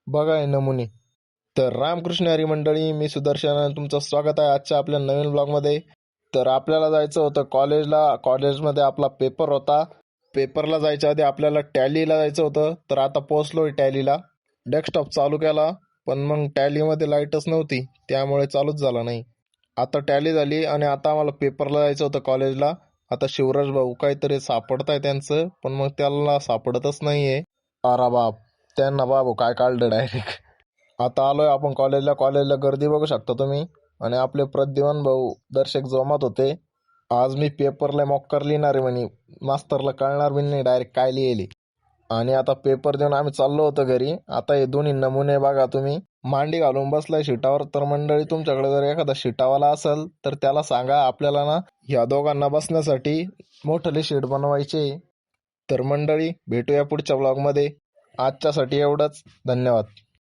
बघा हे नमुने. तर रामकृष्ण हरी मंडळी, मी सुदर्शन आणि तुमचं स्वागत आहे आजच्या आपल्या नवीन ब्लॉगमध्ये. तर आपल्याला जायचं होतं कॉलेजला. कॉलेजमध्ये आपला पेपर होता. पेपरला जायच्या आधी आपल्याला टॅलीला जायचं होतं. तर आता पोहोचलोय टॅलीला. डेस्कटॉप चालू केला, पण मग टॅलीमध्ये लाईटच नव्हती, त्यामुळे चालूच झाला नाही. आता टॅली झाली आणि आता आम्हाला पेपरला जायचं होतं कॉलेजला. आता शिवराज भाऊ काहीतरी सापडत आहे त्यांचं, पण मग त्याला सापडतच नाहीये. अरे बाप, त्यांना बाबू काय काढलं डायरेक्ट. आता आलोय आपण कॉलेजला. कॉलेजला गर्दी बघू शकता तुम्ही. आणि आपले प्रद्युमन भाऊ दर्शक जोमात होते. आज मी पेपरला मॉक्कर लिहिणार आहे म्हणे. मास्तरला कळणार बी नाही डायरेक्ट काय लिहिले. आणि आता पेपर देऊन आम्ही चाललो होतो घरी. आता हे दोन्ही नमुने बघा तुम्ही. मांडी घालून बसलाय शीटावर. तर मंडळी, तुमच्याकडे जर एखादा शीटावाला असेल तर त्याला सांगा आपल्याला ना ह्या दोघांना बसण्यासाठी मोठले शीट बनवायचे. तर मंडळी, भेटूया पुढच्या ब्लॉगमध्ये. आजच्यासाठी एवढंच. धन्यवाद.